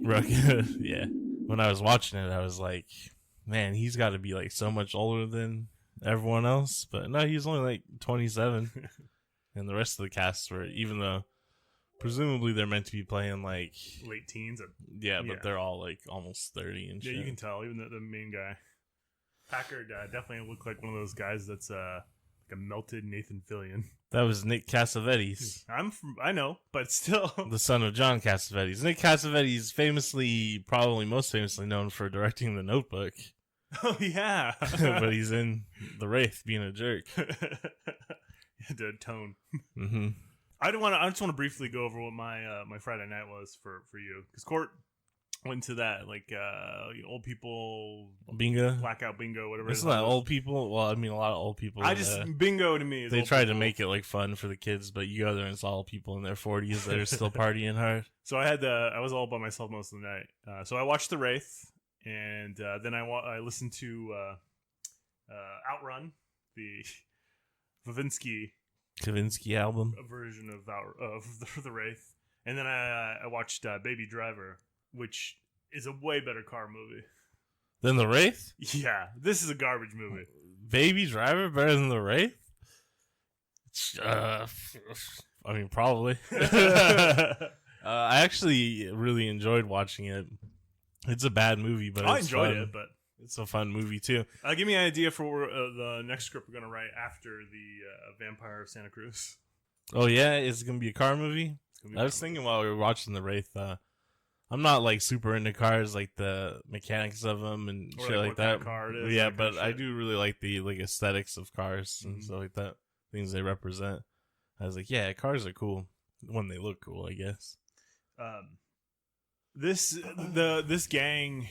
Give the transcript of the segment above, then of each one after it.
Rugged, yeah. When I was watching it, I was like, man, he's got to be like so much older than everyone else. But no, he's only like 27. And the rest of the cast were, even though presumably they're meant to be playing like late teens. Yeah, but they're all like almost 30 and shit. Yeah, you can tell. Even the main guy. Packard definitely looked like one of those guys that's like a melted Nathan Fillion. That was Nick Cassavetes. I know, but still. The son of John Cassavetes. Nick Cassavetes probably most famously known for directing The Notebook. Oh, yeah. But he's in The Wraith being a jerk. The tone. Mm-hmm. I just want to briefly go over what my Friday night was for you. Because Court went to that, like, old people bingo, blackout bingo, whatever. It's not old people. Well, I mean, a lot of old people. Bingo to me is they old tried people. to make it like fun for the kids, but you go there and it's all people in their 40s that are still partying hard. So I was all by myself most of the night. So I watched The Wraith, and then I listened to Outrun, the Kavinsky album version of The Wraith, and then I watched Baby Driver, which is a way better car movie than The Wraith. Yeah, this is a garbage movie. Baby Driver better than The Wraith? I mean, probably. I actually really enjoyed watching it. It's a bad movie, but I enjoyed it, but it's a fun movie too. Give me an idea for the next script we're gonna write after the Vampire of Santa Cruz. Oh yeah, is it gonna be a car movie? I was thinking while we were watching The Wraith, I'm not like super into cars, like the mechanics of them and or shit like that. Kind of car it is, yeah, but I do really like the like aesthetics of cars and stuff like that. Things they represent. I was like, yeah, cars are cool when they look cool, I guess. This gang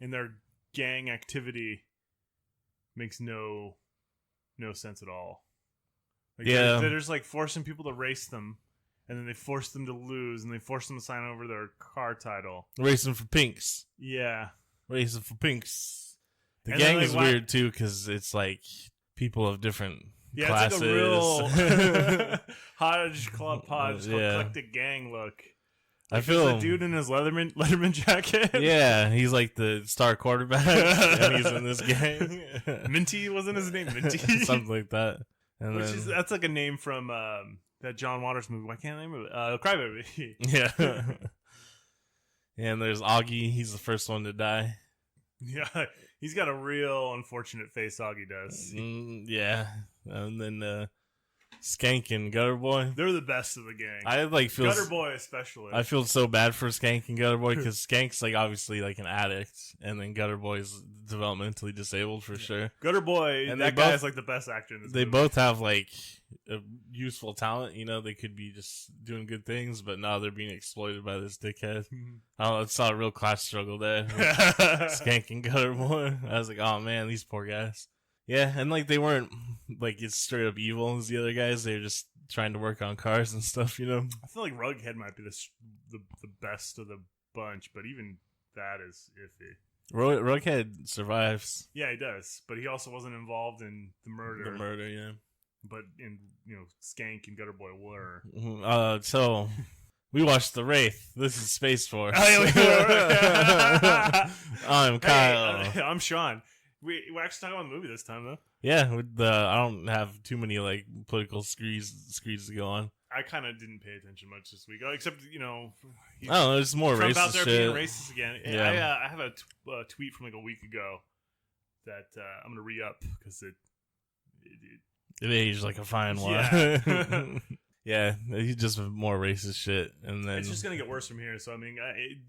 and their gang activity makes no sense at all. Like, yeah, they're just like forcing people to race them, and then they force them to lose, and they force them to sign over their car title. Racing for pinks. Yeah, racing for pinks. The and gang then, like, is weird too because it's like people of different classes. It's like a real Hodge Club Podge eclectic gang look. I feel a dude in his Letterman jacket. Yeah, he's like the star quarterback, and he's in this gang. Minty wasn't his name, Minty, something like that. And that's like a name from that John Waters movie. Why can't I name it? Crybaby. Yeah. And there's Augie. He's the first one to die. Yeah, he's got a real unfortunate face. Augie does. Yeah, and then Skank and Gutter Boy. They're the best of the gang. I like feel Gutter Boy especially. I feel so bad for Skank and Gutter Boy because Skank's like obviously like an addict, and then Gutter Boy's developmentally disabled for sure. Gutter Boy, and that guy is like the best actor in this movie. They both have like a useful talent. You know, they could be just doing good things, but now they're being exploited by this dickhead. I saw a real class struggle there. Skank and Gutter Boy. I was like, oh man, these poor guys. Yeah, and like they weren't like it's straight up evil as the other guys. They're just trying to work on cars and stuff, you know. I feel like Rughead might be the best of the bunch, but even that is iffy. Rughead survives. Yeah, he does, but he also wasn't involved in the murder. Yeah. But Skank and Gutter Boy were. So we watched The Wraith. This is Space Force. I'm Kyle. Hey, I'm Sean. We're actually talking about the movie this time, though. Yeah, I don't have too many like political screeds to go on. I kind of didn't pay attention much this week, except there's more Trump racist out there shit. being racist again. Yeah. I have a tweet from like a week ago that I'm gonna re-up because it aged like a fine wine. Yeah. Yeah, he's just more racist shit, and then it's just gonna get worse from here. So I mean,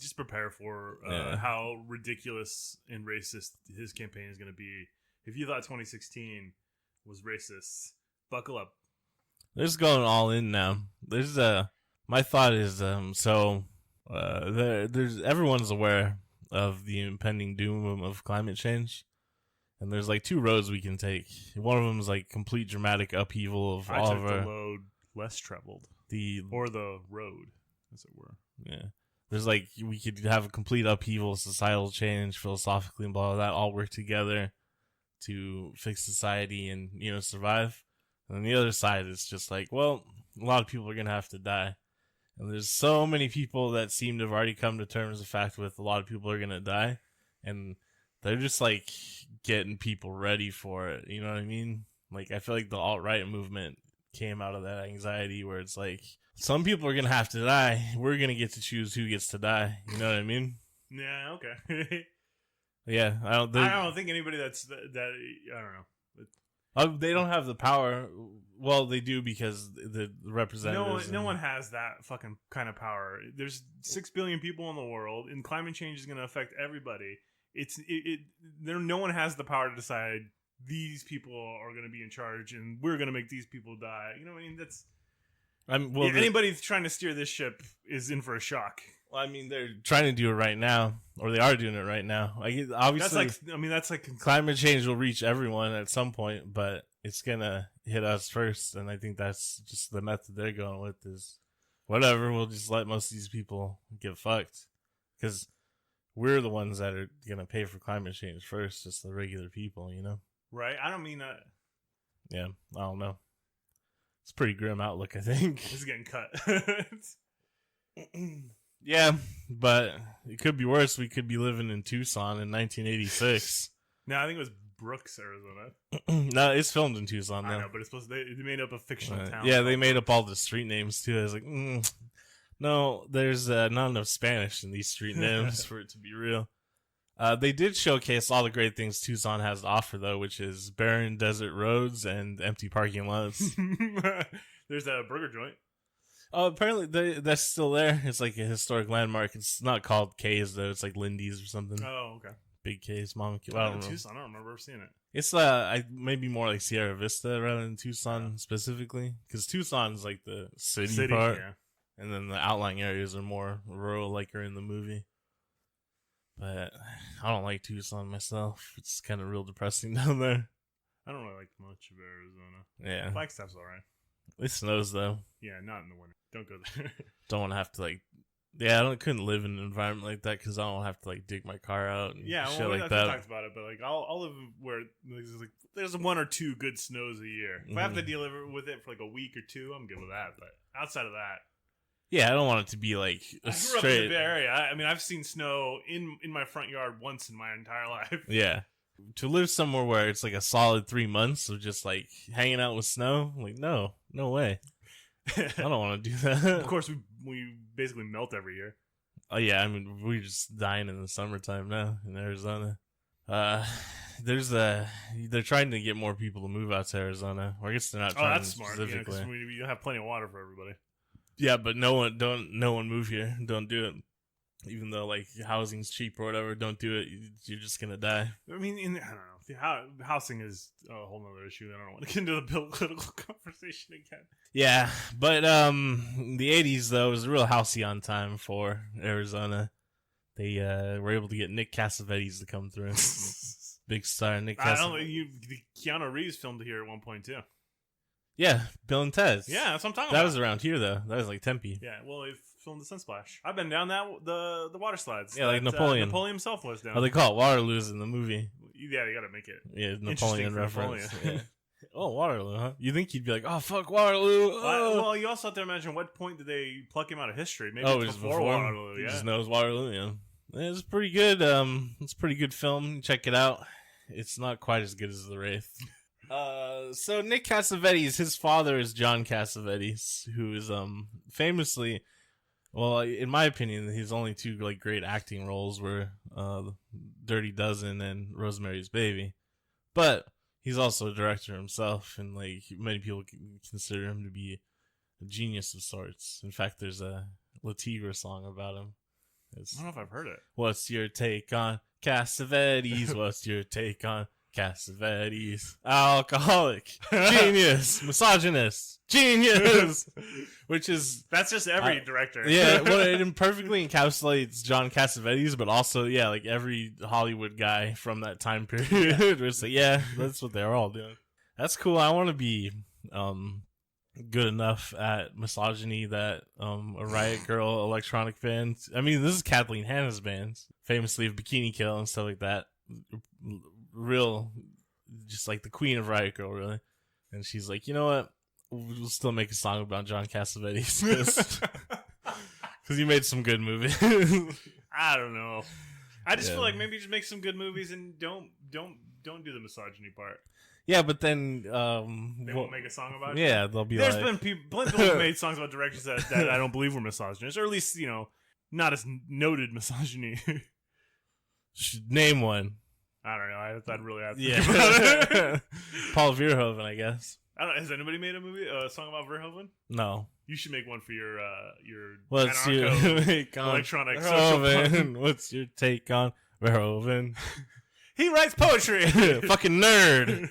just prepare for how ridiculous and racist his campaign is gonna be. If you thought 2016 was racist, buckle up. They're just going all in now. There's my thought is there's everyone's aware of the impending doom of climate change, and there's like two roads we can take. One of them is like complete dramatic upheaval of all of our the road less traveled, the road, as it were. Yeah, there's like we could have a complete upheaval, societal change, philosophically, and blah blah that all work together to fix society and survive. And then the other side is just like, well, a lot of people are gonna have to die, And there's so many people that seem to have already come to terms with the fact with a lot of people are going to die. And they're just like getting people ready for it. You know what I mean? Like, I feel like the alt-right movement came out of that anxiety where it's like, some people are going to have to die. We're going to get to choose who gets to die. You know what I mean? Yeah, okay. Yeah. I don't think anybody that I don't know. They don't have the power. Well, they do because the representatives. No one has that fucking kind of power. There's 6 billion people in the world, and climate change is going to affect everybody. No one has the power to decide these people are going to be in charge, and we're going to make these people die. You know what I mean? That's. Anybody trying to steer this ship is in for a shock. Well, I mean, they're trying to do it right now, or they are doing it right now. Like, obviously, that's like climate change will reach everyone at some point, but it's gonna hit us first, and I think that's just the method they're going with. Is whatever, we'll just let most of these people get fucked, because we're the ones that are gonna pay for climate change first, just the regular people, you know? Right? I don't mean that. Yeah, I don't know. It's a pretty grim outlook, I think. This is getting cut. Yeah, but it could be worse. We could be living in Tucson in 1986. No, I think it was Brooks, Arizona. No, it's filmed in Tucson, though. I know, but it's supposed to, they made up a fictional town. Yeah, they made up all the street names, too. I was like, no, there's not enough Spanish in these street names for it to be real. They did showcase all the great things Tucson has to offer, though, which is barren desert roads and empty parking lots. There's a burger joint. Oh, apparently that's still there. It's like a historic landmark. It's not called K's, though. It's like Lindy's or something. Oh, okay. Big K's, Mama K. I don't know. Tucson, I don't remember ever seeing it. It's maybe more like Sierra Vista rather than Tucson specifically, because Tucson's like the city part, yeah. And then the outlying areas are more rural, like are in the movie. But I don't like Tucson myself. It's kind of real depressing down there. I don't really like much of Arizona. Yeah, Flagstaff's alright. It snows though. Yeah, not in the winter. Don't go there. Don't want to have to like. Yeah, I couldn't live in an environment like that because I don't have to like dig my car out and shit like that. We talked about it, but like I'll live where there's 1 or 2 good snows a year. If I have to deal with it for like a week or 2, I'm good with that. But outside of that, yeah, I don't want it to be like I grew up in the Bay Area. I mean, I've seen snow in my front yard once in my entire life. Yeah, to live somewhere where it's like a solid 3 months of just like hanging out with snow, like no way. I don't want to do that. Of course, we basically melt every year. Oh yeah, I mean we're just dying in the summertime now in Arizona. They're trying to get more people to move out to Arizona. Or I guess they're not trying that's smart. specifically. Yeah, you have plenty of water for everybody. Yeah, but no one move here. Don't do it. Even though like housing's cheap or whatever, don't do it. You're just gonna die. I mean, I don't know. Housing is a whole nother issue. I don't want to get into the political conversation again. Yeah, but the 80s though was a real halcyon time for Arizona. They were able to get Nick Cassavetes to come through. Big star Nick Cassavetes. Keanu Reeves filmed here at one point too. Yeah, Bill and Ted. Yeah, that's what I'm talking about. That was around here though. That was like Tempe. Yeah, well, they filmed the Sunsplash. I've been down the water slides. Yeah, like Napoleon. Napoleon himself was down. Oh, they call it Waterloo's in the movie. Yeah, you gotta make it. Yeah, Napoleon reference. Napoleon. Yeah. Oh, Waterloo, huh? You think he'd be like, oh, fuck Waterloo. Oh. Well, you also have to imagine what point did they pluck him out of history? Maybe it was before Waterloo. He Yeah, just knows Waterloo. Yeah, it's pretty good. It's a pretty good film. Check it out. It's not quite as good as The Wraith. So Nick Cassavetes, his father is John Cassavetes, who is famously, well, in my opinion, his only 2 like great acting roles were Dirty Dozen and Rosemary's Baby. But he's also a director himself, and like many people consider him to be a genius of sorts. In fact, there's a La Tigre song about him. I don't know if I've heard it. What's your take on Cassavetes? What's your take on Cassavetes? Alcoholic, genius, misogynist, genius. That's just every director. Yeah, well, it perfectly encapsulates John Cassavetes, but also, yeah, like every Hollywood guy from that time period. It's like, yeah, that's what they're all doing. That's cool. I want to be good enough at misogyny that a Riot Girl electronic band. I mean, this is Kathleen Hanna's band, famously of Bikini Kill and stuff like that. Real, just like the queen of Riot Girl, really. And she's like, you know what? We'll still make a song about John Cassavetes. Because you made some good movies. I don't know. I just feel like maybe just make some good movies and don't do the misogyny part. Yeah, but then they won't make a song about it. Yeah, they'll be There's been plenty of people who made songs about directors that I don't believe were misogynist, or at least not as noted misogyny. Name one. I don't know. I'd really have to think about it. Paul Verhoeven, I guess. I don't. Has anybody made a song about Verhoeven? No. You should make one for your What's your take on electronic Verhoeven? social What's your take on Verhoeven? He writes poetry. Fucking nerd.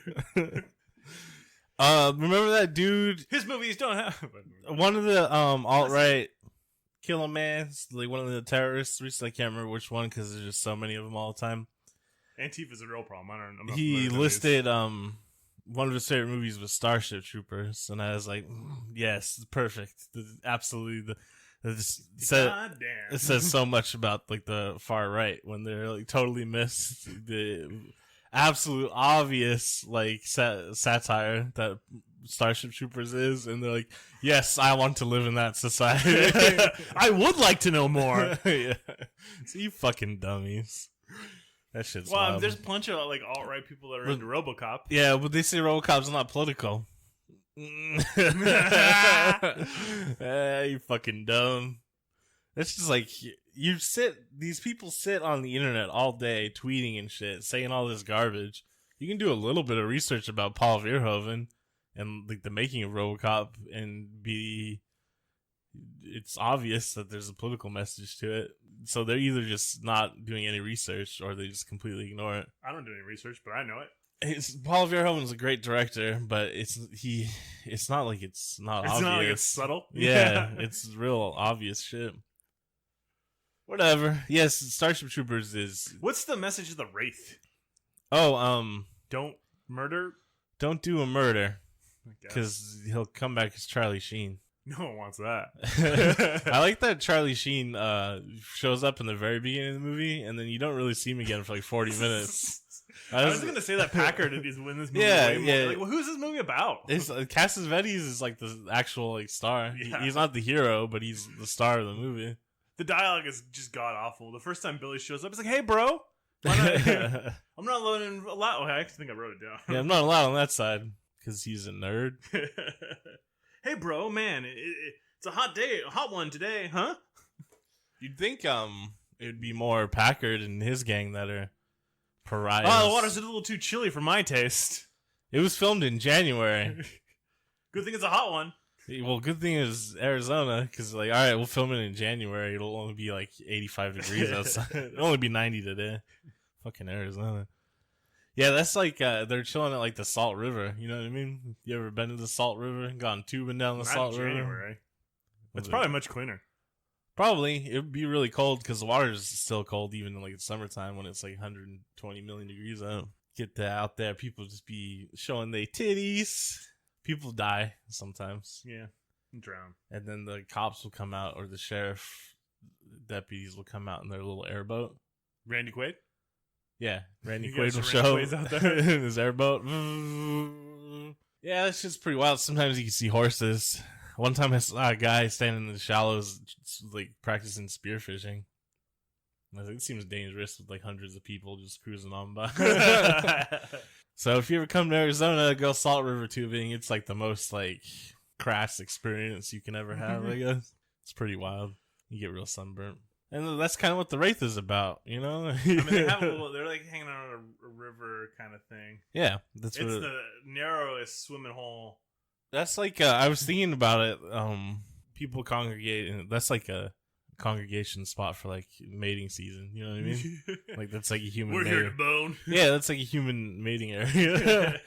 Remember that dude? His movies don't have one of the alt-right killer mans, like one of the terrorists. Recently, I can't remember which one because there's just so many of them all the time. Antifa's a real problem. I'm not he listed one of his favorite movies was Starship Troopers, and I was like, yes, perfect. Absolutely, it says so much about like the far right when they're like totally miss the absolute obvious like satire that Starship Troopers is, and they're like, yes, I want to live in that society. I would like to know more. Yeah. So you fucking dummies. That shit's wild. There's a bunch of like alt-right people that are into RoboCop. Yeah, but they say RoboCop's not political. You fucking dumb. It's just like these people sit on the internet all day tweeting and shit, saying all this garbage. You can do a little bit of research about Paul Verhoeven and like the making of RoboCop and it's obvious that there's a political message to it. So they're either just not doing any research or they just completely ignore it. I don't do any research, but I know it. Paul Verhoeven's a great director, but it's not like it's not obvious. It's not like it's subtle. Yeah, it's real obvious shit. Whatever. Yes, Starship Troopers is. What's the message of the Wraith? Oh, don't murder. Don't do a murder, because he'll come back as Charlie Sheen. No one wants that. I like that Charlie Sheen shows up in the very beginning of the movie, and then you don't really see him again for like 40 minutes. I was going to say that Packard is in this movie. Yeah, way more. Like, well, who's this movie about? It's Cassavetes is like the actual like star. Yeah. He's not the hero, but he's the star of the movie. The dialogue is just god awful. The first time Billy shows up, it's like, "Hey, bro, I'm not allowed. Oh, I actually think I wrote it down. Yeah, I'm not allowed on that side because he's a nerd." Hey, bro, man, it's a hot day, a hot one today, huh? You'd think it'd be more Packard and his gang that are pariahs. Oh, the water's a little too chilly for my taste. It was filmed in January. Good thing it's a hot one. Well, good thing is Arizona, because like, all right, we'll film it in January. It'll only be like 85 degrees outside. It'll only be 90 today. Fucking Arizona. Yeah, that's like they're chilling at like the Salt River. You know what I mean? You ever been to the Salt River? Gone tubing down the Salt River? It's probably much cleaner. Probably. It would be really cold because the water is still cold even in like the summertime when it's like 120 million degrees out. Get that out there. People just be showing their titties. People die sometimes. Yeah. Drown. And then the cops will come out, or the sheriff deputies will come out in their little airboat. Randy Quaid? Yeah, Randy Quaid will show out there in his airboat. Yeah, that's just pretty wild. Sometimes you can see horses. One time I saw a guy standing in the shallows, like practicing spearfishing. I was like, it seems dangerous with like hundreds of people just cruising on by. So if you ever come to Arizona, go Salt River tubing. It's like the most like crass experience you can ever have. I guess it's pretty wild. You get real sunburnt. And that's kind of what the Wraith is about, you know? I mean, they have they're like hanging out on a river kind of thing. Yeah. It's the narrowest swimming hole. That's like, I was thinking about it. People congregate, and that's like a congregation spot for like mating season. You know what I mean? Like, that's like a human We're here to bone. Yeah, that's like a human mating area.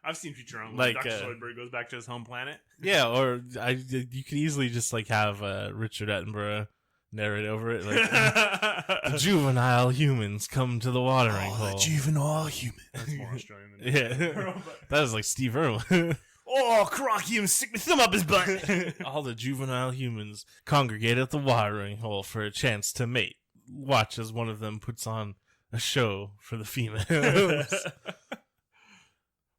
I've seen Futurama. Like Dr. Zoidberg goes back to his home planet. Yeah, or you could easily just like have Richard Attenborough narrate over it, like the juvenile humans come to the watering hole. The juvenile human. That's more Australian than yeah. That is like Steve Irwin. Oh, crocky him, stick my thumb up his butt. All the juvenile humans congregate at the watering hole for a chance to mate. Watch as one of them puts on a show for the females.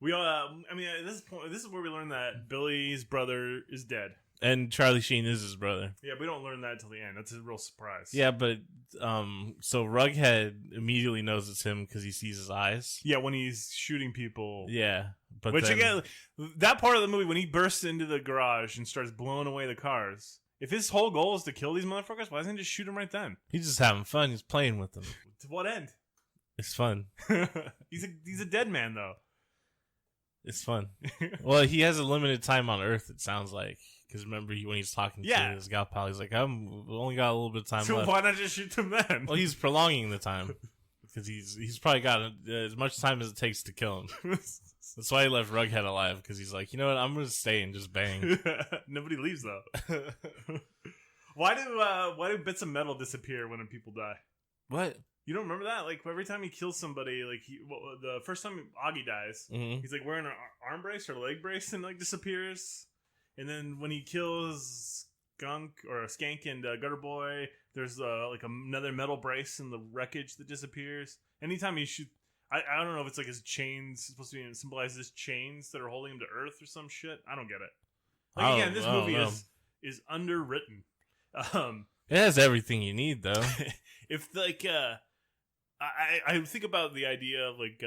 We all, I mean, at this point, this is where we learn that Billy's brother is dead. And Charlie Sheen is his brother. Yeah, we don't learn that till the end. That's a real surprise. Yeah, but so Rughead immediately knows it's him because he sees his eyes. Yeah, when he's shooting people. Yeah, but Which then, again, that part of the movie when he bursts into the garage and starts blowing away the cars. If his whole goal is to kill these motherfuckers, why doesn't he just shoot them right then? he's just having fun. He's playing with them. To what end? It's fun. He's a dead man though. It's fun. Well, he has a limited time on Earth. It sounds like. Because remember, when he's talking to his gal pal, he's like, "We only got a little bit of time so left." Why not just shoot them then? Well, he's prolonging the time because he's probably got as much time as it takes to kill him. That's why he left Rughead alive because he's like, you know what, I'm gonna stay and just bang. Nobody leaves though. Why do bits of metal disappear when people die? What? You don't remember that? Like every time he kills somebody, like the first time Augie dies, he's like wearing an arm brace or leg brace and like disappears. And then when he kills Skank and Gutter Boy, there's like another metal brace in the wreckage that disappears. Anytime he shoots, I don't know if it's like his chains supposed to be symbolize his chains that are holding him to Earth or some shit. I don't get it. Like again, this movie is underwritten. It has everything you need though. If like I think about the idea of like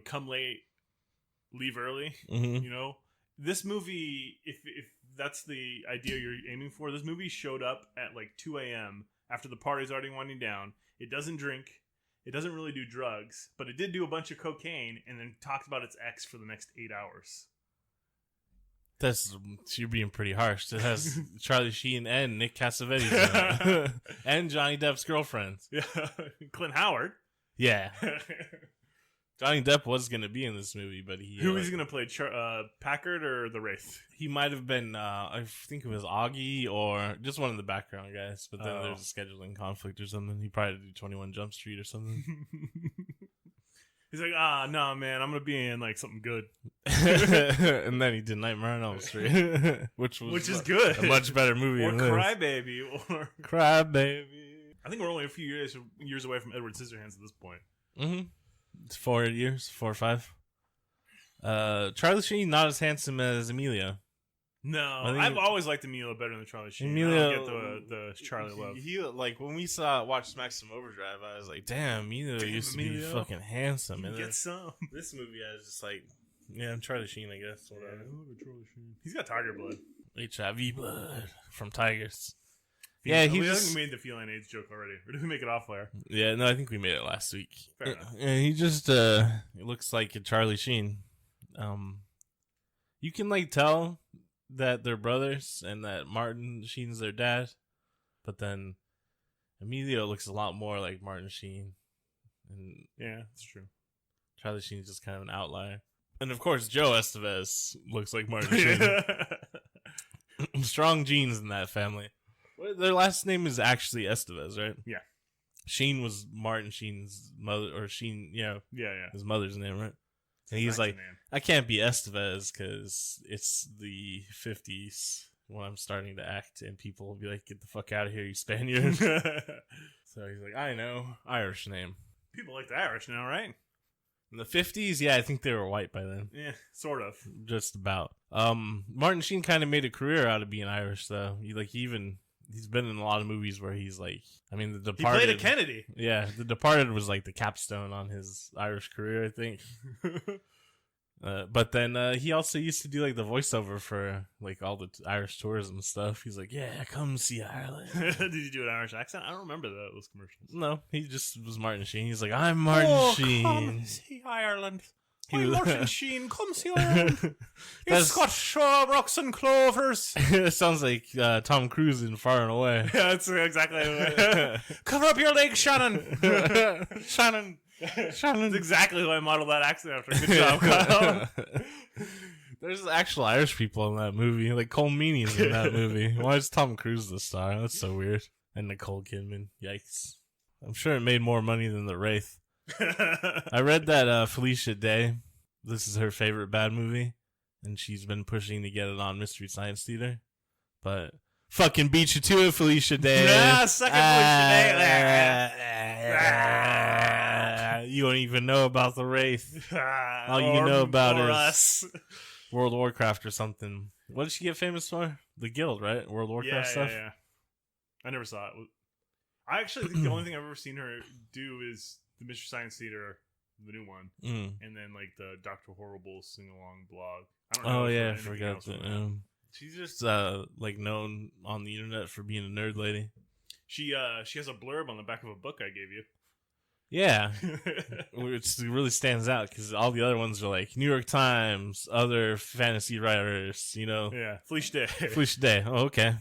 come late, leave early. Mm-hmm. You know, this movie, if that's the idea you're aiming for, this movie showed up at like 2 a.m. after the party's already winding down. It doesn't drink. It doesn't really do drugs, but it did do a bunch of cocaine and then talked about its ex for the next 8 hours. You're being pretty harsh. It has Charlie Sheen and Nick Cassavetes in it. And Johnny Depp's girlfriend. Yeah, Clint Howard. Yeah. Johnny Depp was going to be in this movie, but who is going to play? Packard or the Wraith? He might have been, I think it was Augie or just one of the background guys, but then there's a scheduling conflict or something. He probably did 21 Jump Street or something. He's like, no, man, I'm going to be in like something good. And then he did Nightmare on Elm Street, which is good. A much better movie. Or Crybaby. Or Crybaby. I think we're only a few years away from Edward Scissorhands at this point. Mm-hmm. It's 4 years, 4 or 5. Charlie Sheen not as handsome as Emilio. No, I've always liked Emilio better than Charlie Sheen. Emilio, I don't get the Charlie love. He like when we watched Maximum Overdrive, I was like, "Damn, Emilio used to be fucking handsome." And get some. This movie, I was just like, "Yeah, I'm Charlie Sheen, I guess." Whatever. Yeah, Charlie Sheen. He's got tiger blood. HIV blood from tigers. Yeah, he just made the feline AIDS joke already. Or did we make it off air? Yeah, no, I think we made it last week. Fair enough. And he just it looks like a Charlie Sheen. You can like tell that they're brothers and that Martin Sheen's their dad, but then Emilio looks a lot more like Martin Sheen. And yeah, that's true. Charlie Sheen's just kind of an outlier. And of course, Joe Estevez looks like Martin Sheen. Strong genes in that family. Their last name is actually Estevez, right? Yeah. Sheen was Martin Sheen's mother, or Sheen, yeah, his mother's name, right? And he's like, I can't be Estevez because it's the 50s when I'm starting to act, and people will be like, get the fuck out of here, you Spaniard. So he's like, I know, Irish name. People like the Irish now, right? In the 50s, yeah, I think they were white by then. Yeah, sort of. Just about. Martin Sheen kind of made a career out of being Irish, though. He's been in a lot of movies where he's like, I mean, The Departed. He played a Kennedy. Yeah, The Departed was like the capstone on his Irish career, I think. But then he also used to do like the voiceover for like all the Irish tourism stuff. He's like, yeah, come see Ireland. Did he do an Irish accent? I don't remember those commercials. No, he just was Martin Sheen. He's like, I'm Martin Sheen. Come see Ireland. I'm Martin Sheen. Come see Ireland. It's got shrubs and clovers. It sounds like Tom Cruise in Far and Away. Yeah, that's exactly it. Cover up your legs, Shannon. Shannon. That's exactly who I modeled that accent after. Good job, Kyle. There's actual Irish people in that movie. Like Cole Meany's in that movie. Why is Tom Cruise the star? That's so weird. And Nicole Kidman. Yikes. I'm sure it made more money than The Wraith. I read that Felicia Day, this is her favorite bad movie, and she's been pushing to get it on Mystery Science Theater. But fucking beat you to it, Felicia Day. Yeah, second Felicia Day. You don't even know about The Wraith. All you know about is World of Warcraft or something. What did she get famous for? The Guild, right? World of Warcraft stuff? Yeah. I never saw it. I actually think the only thing I've ever seen her do is the Mystery Science Theater, the new one, and then like the Dr. Horrible sing-along blog. I don't know. Oh, yeah, I forgot that. She's just like known on the internet for being a nerd lady. She has a blurb on the back of a book I gave you. Yeah, which really stands out because all the other ones are like New York Times, other fantasy writers, you know. Yeah, Felice Day. Felice Day. Oh, okay.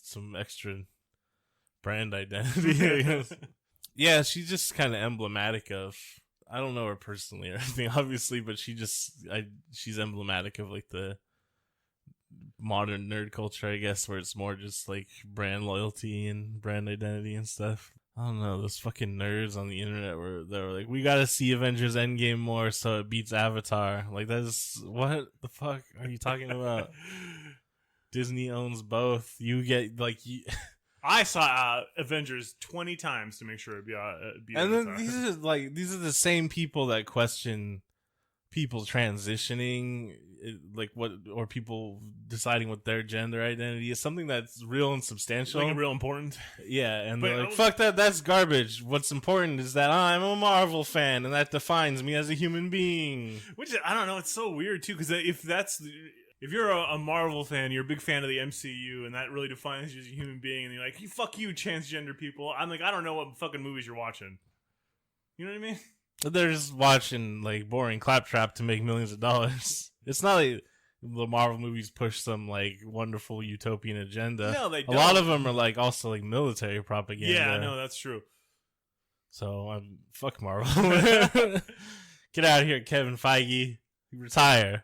Some extra brand identity. Yeah, she's just kind of emblematic of. I don't know her personally or anything, obviously, but she's emblematic of like the modern nerd culture, I guess, where it's more just like brand loyalty and brand identity and stuff. I don't know, those fucking nerds on the internet they were like, we gotta see Avengers Endgame more so it beats Avatar. Like, that's what the fuck are you talking about? Disney owns both. You get like I saw Avengers 20 times to make sure it'd be and Avatar. then these are the same people that question people transitioning, like what, or people deciding what their gender identity is, something that's real and substantial, like real important. Yeah, and they're like, fuck that, that's garbage. What's important is that I'm a Marvel fan, and that defines me as a human being. Which, I don't know, it's so weird too, because if you're a Marvel fan, you're a big fan of the MCU, and that really defines you as a human being, and you're like, fuck you, transgender people. I'm like, I don't know what fucking movies you're watching. You know what I mean? They're just watching like boring claptrap to make millions of dollars. It's not like the Marvel movies push some like wonderful utopian agenda. No, they don't. A lot of them are like also like military propaganda. Yeah, no, that's true. So fuck Marvel. Get out of here, Kevin Feige. Retire.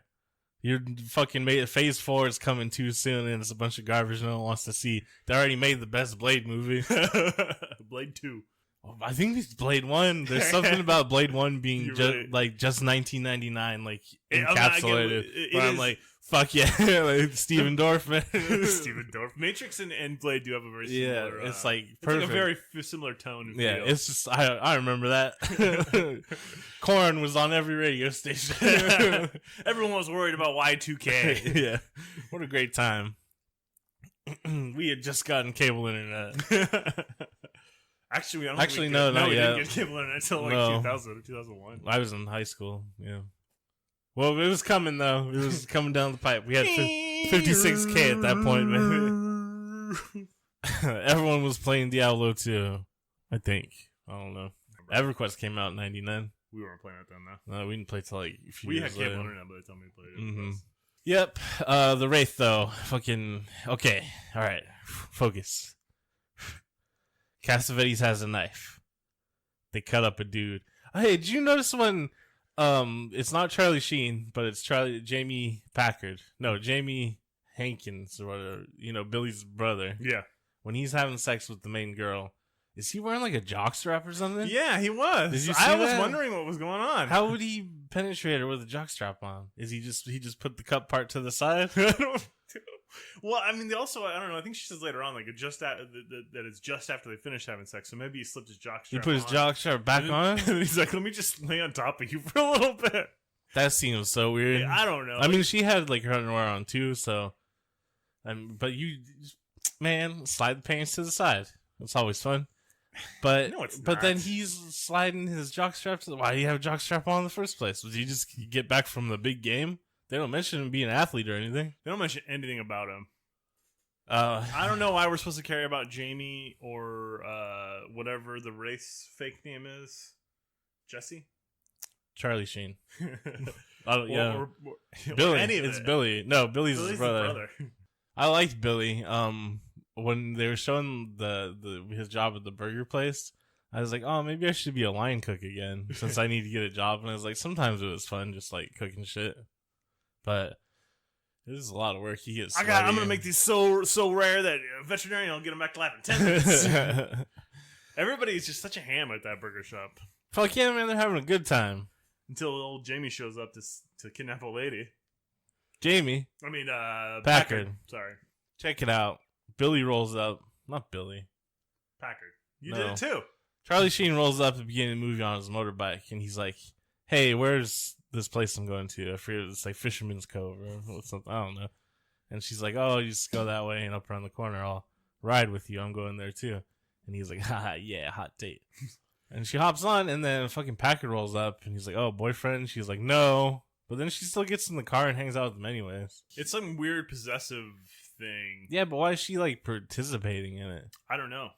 Your fucking Phase 4 is coming too soon, and it's a bunch of garbage no one wants to see. They already made the best Blade movie. Blade 2. I think it's Blade 1. There's something about Blade 1 being just 1999, like encapsulated. I'm like, fuck yeah, like Steven Dorff. Steven Dorff. Matrix and Blade do have a very similar. It's like it's perfect. like a very similar tone. And yeah, feel. it's just I remember that. Korn was on every radio station. Everyone was worried about Y2K. Yeah, what a great time. We had just gotten cable internet. Actually, no, we didn't get cable internet until like 2000 or 2001. I was in high school, yeah. Well, it was coming, though. It was coming down the pipe. We had 56K at that point, man. Everyone was playing Diablo 2, I think. I don't know. EverQuest came out in 99. We weren't playing it then, though. No, we didn't play till like a few years years later. We had cable later. internet by the time we played it. Mm-hmm. Yep. The Wraith, though. Fucking... Okay. All right. Focus. Cassavetes has a knife. They cut up a dude. Hey, did you notice when it's not Charlie Sheen, but it's Jamie Packard. No, Jamie Hankins or whatever, you know, Billy's brother. Yeah. When he's having sex with the main girl, is he wearing like a jockstrap or something? Yeah, he was. Did you see I was that? wondering what was going on. How would he penetrate her with a jockstrap on? Is he just put the cup part to the side? I don't know. Well, I mean, also, I don't know. I think she says later on, like, that it's just after they finish having sex. So maybe he slipped his jockstrap. He put his jockstrap back on. And he's like, "Let me just lay on top of you for a little bit." That scene was so weird. Yeah, I don't know. I mean, she had like her underwear on too, so. But man, slide the pants to the side. It's always fun. But no, it's but not. then he's sliding his jockstrap to. Why do you have a jockstrap on in the first place? Was he just get back from the big game? They don't mention him being an athlete or anything. They don't mention anything about him. I don't know why we're supposed to care about Jamie or whatever the Wraith's fake name is. Jesse? Charlie Sheen. Yeah. Or Billy. Any of It's it. Billy. No, Billy's his brother. The brother. I liked Billy. When they were showing his job at the burger place, I was like, oh, maybe I should be a line cook again since I need to get a job. And I was like, sometimes it was fun just like cooking shit. But it is a lot of work. He gets I'm gonna make these so rare that a veterinarian will get them back to life in 10 minutes. Everybody's just such a ham at that burger shop. Fuck yeah, man! They're having a good time until old Jamie shows up to kidnap a lady. Packard. Sorry. Check it out. Billy rolls up. Not Billy. Packard. You did it too. Charlie Sheen rolls up at the beginning of the movie on his motorbike, and he's like, "Hey, where's this place I'm going to? I forget. It's like Fisherman's Cove or something. I don't know." And she's like, oh, you just go that way and up around the corner. I'll ride with you. I'm going there too. And he's like, haha, yeah, hot date. And she hops on, and then fucking Packard rolls up, and he's like, oh, boyfriend? She's like, no. But then she still gets in the car and hangs out with him anyways. It's some weird possessive thing. Yeah, but why is she, like, participating in it? I don't know.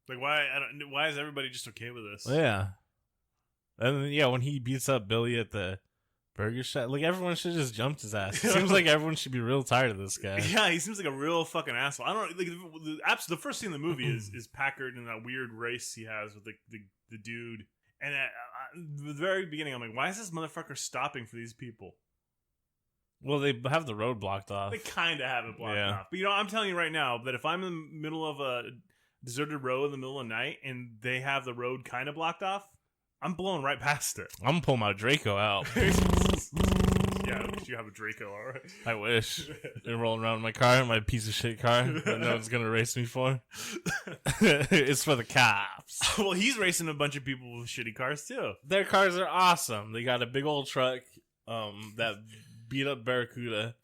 Like, why is everybody just okay with this? Well, yeah. And then, yeah, when he beats up Billy at the burger shop, like, everyone should just jump his ass. It seems like everyone should be real tired of this guy. Yeah, he seems like a real fucking asshole. I don't like the first scene in the movie is Packard and that weird race he has with the dude. And at the very beginning, I'm like, why is this motherfucker stopping for these people? Well, they have the road blocked off. They kind of have it blocked off. But, I'm telling you right now that if I'm in the middle of a deserted road in the middle of the night and they have the road kind of blocked off, I'm blowing right past it. I'm gonna pull my Draco out. Yeah, you have a Draco, all right. I wish. They're rolling around in my car, my piece of shit car that no one's gonna race me for. It's for the cops. Well, he's racing a bunch of people with shitty cars too. Their cars are awesome. They got a big old truck that beat up Barracuda.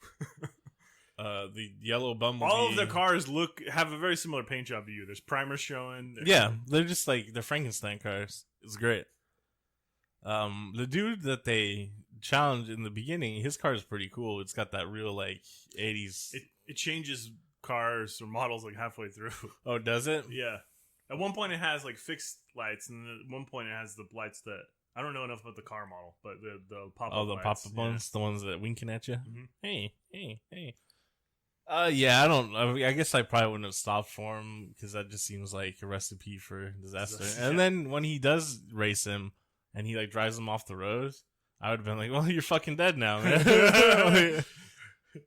The yellow Bumblebee. All of their cars have a very similar paint job to you. There's primers showing. Yeah, they're just like they're Frankenstein cars. It's great. The dude that they challenged in the beginning, his car is pretty cool. It's got that real like 80s. It changes cars or models like halfway through. Oh, does it? Yeah. At one point it has like fixed lights, and at one point it has the lights that I don't know enough about the car model, but the pop up. Oh, the pop up yeah. ones, the ones that winking at you. Mm-hmm. Hey. Yeah, I guess I probably wouldn't have stopped for him because that just seems like a recipe for disaster. And then when he does race him and he like drives him off the road, I would have been like, well, you're fucking dead now, man.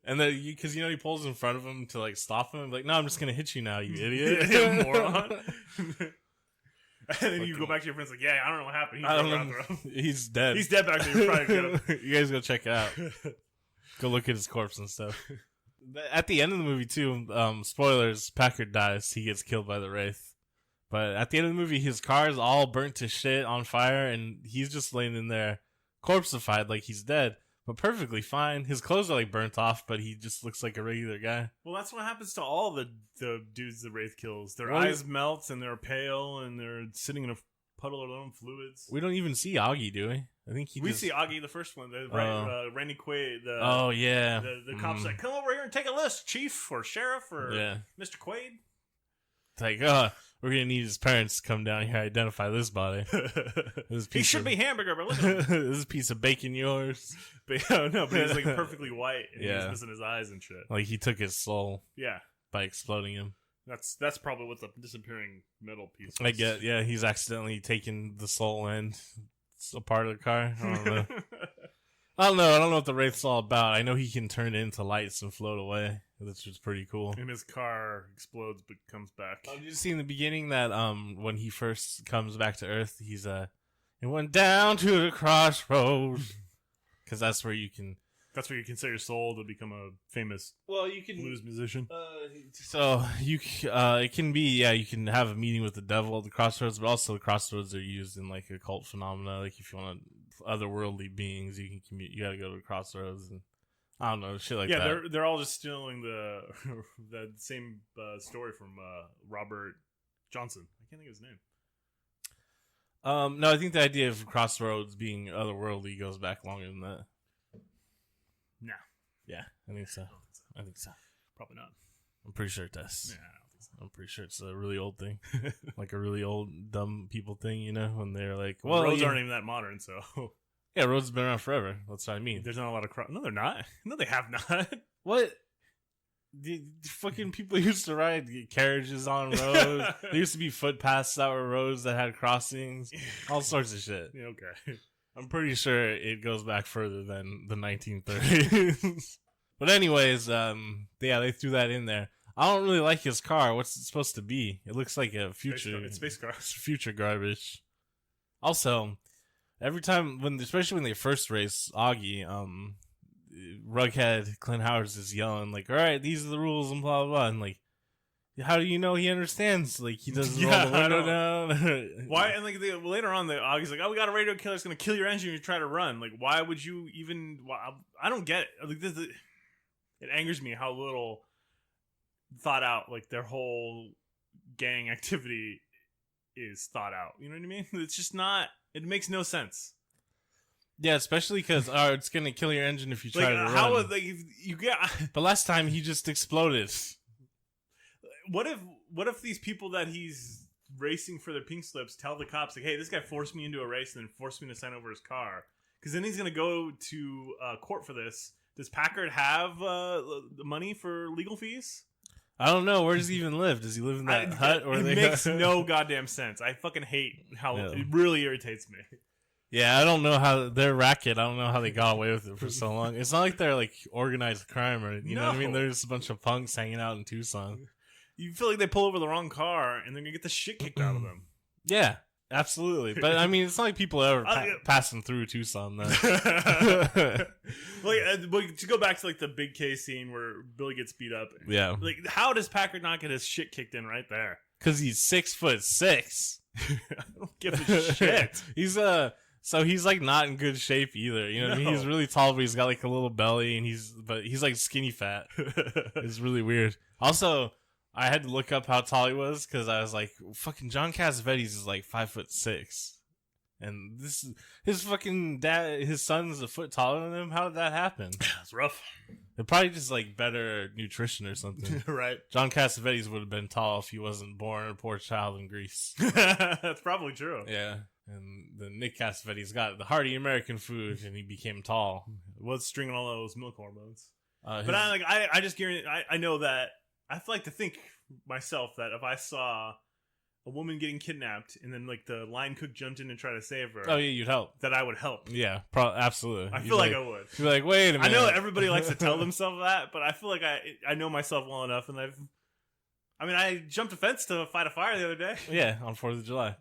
And then because he pulls in front of him to like stop him. I'm like, no, I'm just gonna hit you now, you idiot, you moron. And then you go back to your friends like, yeah, I don't know what happened. He's dead. He's dead back there. Probably you guys go check it out. Go look at his corpse and stuff. At the end of the movie, too, spoilers, Packard dies. He gets killed by the Wraith. But at the end of the movie, his car is all burnt to shit on fire, and he's just laying in there, corpseified, like he's dead, but perfectly fine. His clothes are, like, burnt off, but he just looks like a regular guy. Well, that's what happens to all the dudes the Wraith kills. Their eyes melt, and they're pale, and they're sitting in a puddle of their own fluids. We don't even see Augie, do we? I think we see Augie, the first one, Randy Quaid. The cop's like, come over here and take a list, chief or sheriff or Mr. Quaid. It's like, we're gonna need his parents to come down here and identify this body. He should be hamburger, but look at him. This piece of bacon yours. But he's like perfectly white and he's missing his eyes and shit. Like he took his soul. Yeah. By exploding him. That's probably what the disappearing metal piece is. I get, yeah, he's accidentally taken the soul and it's a part of the car. I don't know. I don't know what the Wraith's all about. I know he can turn it into lights and float away, which is pretty cool. And his car explodes but comes back. Did you see in the beginning that when he first comes back to Earth, he's it went down to the crossroads because that's where you can sell your soul to become a famous blues musician. So it can be, you can have a meeting with the devil at the crossroads, but also the crossroads are used in like occult phenomena. Like if you want otherworldly beings, you gotta go to the crossroads, and I don't know, shit like that. Yeah, they're all just stealing the same story from Robert Johnson. I can't think of his name. No, I think the idea of crossroads being otherworldly goes back longer than that. No. Yeah, I think so. I think so. Probably not. I'm pretty sure it does. Yeah, I don't think so. I'm pretty sure it's a really old thing. Like a really old, dumb people thing, when they're like, well, roads aren't even that modern, so. Yeah, roads have been around forever. That's what I mean. There's not a lot of No, they're not. No, they have not. What? The fucking people used to ride carriages on roads. There used to be footpaths that were roads that had crossings. All sorts of shit. Yeah, okay. I'm pretty sure it goes back further than the 1930s. But anyways, they threw that in there. I don't really like his car. What's it supposed to be? It looks like a future. It's space car. It's future garbage. Also, every time especially when they first race Augie, Rughead Clint Howard is yelling like, "All right, these are the rules," and blah blah blah, and like, how do you know he understands? Like he doesn't roll the window down. Why? And like later on, Augie's like, "Oh, we got a radio killer that's gonna kill your engine if you try to run." Like, why would you even? I don't get it. Like It angers me how little thought out like their whole gang activity is thought out. You know what I mean? It's just not. It makes no sense. Yeah, especially because it's gonna kill your engine if you try to how run. like you get? But last time he just exploded. What if these people that he's racing for their pink slips tell the cops like, hey, this guy forced me into a race and then forced me to sign over his car, because then he's gonna go to court for this. Does Packard have the money for legal fees? I don't know. Where does he even live? Does he live in that hut? Or it makes no goddamn sense. I fucking hate how it really irritates me. Yeah, I don't know how their racket. I don't know how they got away with it for so long. It's not like they're like organized crime or you know what I mean. There's a bunch of punks hanging out in Tucson. You feel like they pull over the wrong car and they're gonna get the shit kicked out of them. Yeah, absolutely. But I mean, it's not like people are ever passing through Tucson. Though. Like to go back to like the big K scene where Billy gets beat up. Yeah. Like, how does Packard not get his shit kicked in right there? Because he's 6'6". I don't give a shit. So he's like not in good shape either. You know what I mean? He's really tall, but he's got like a little belly, and he's like skinny fat. It's really weird. Also, I had to look up how tall he was because I was like, fucking John Cassavetes is like 5'6", and his fucking dad, his son's a foot taller than him. How did that happen? It's rough. They're probably just like better nutrition or something. Right. John Cassavetes would have been tall if he wasn't born a poor child in Greece. That's probably true. Yeah. And then Nick Cassavetes got the hearty American food, and he became tall. Was stringing all those milk hormones. But I just guarantee. I know that I like to think myself that if I saw a woman getting kidnapped and then like the line cook jumped in and tried to save her, oh yeah, you'd help. That I would help. Yeah, absolutely. I feel like I would. You're like, wait a minute. I know everybody likes to tell themselves that, but I feel like I know myself well enough, and I jumped a fence to fight a fire the other day. Yeah, on 4th of July.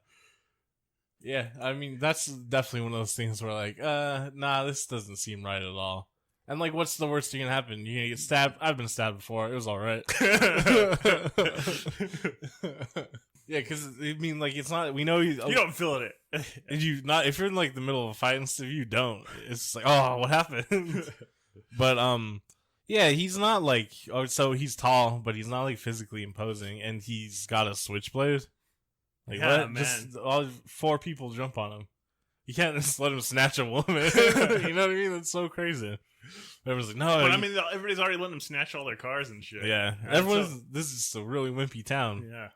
Yeah, I mean, that's definitely one of those things where like, nah, this doesn't seem right at all. And like, what's the worst thing gonna happen? You're gonna get stabbed? I've been stabbed before. It was all right. Yeah, because I mean, like, it's not. We know you don't feel it. And you not if you're in like the middle of a fight and stuff, you don't. It's just like, oh, what happened? But yeah, he's not like. Oh, so he's tall, but he's not like physically imposing, and he's got a switchblade. Like, yeah, what? Man. Just all 4 people jump on him. You can't just let him snatch a woman. You know what I mean? That's so crazy. Everyone's like, no. But I mean, everybody's already letting them snatch all their cars and shit. Yeah. This is a really wimpy town. Yeah.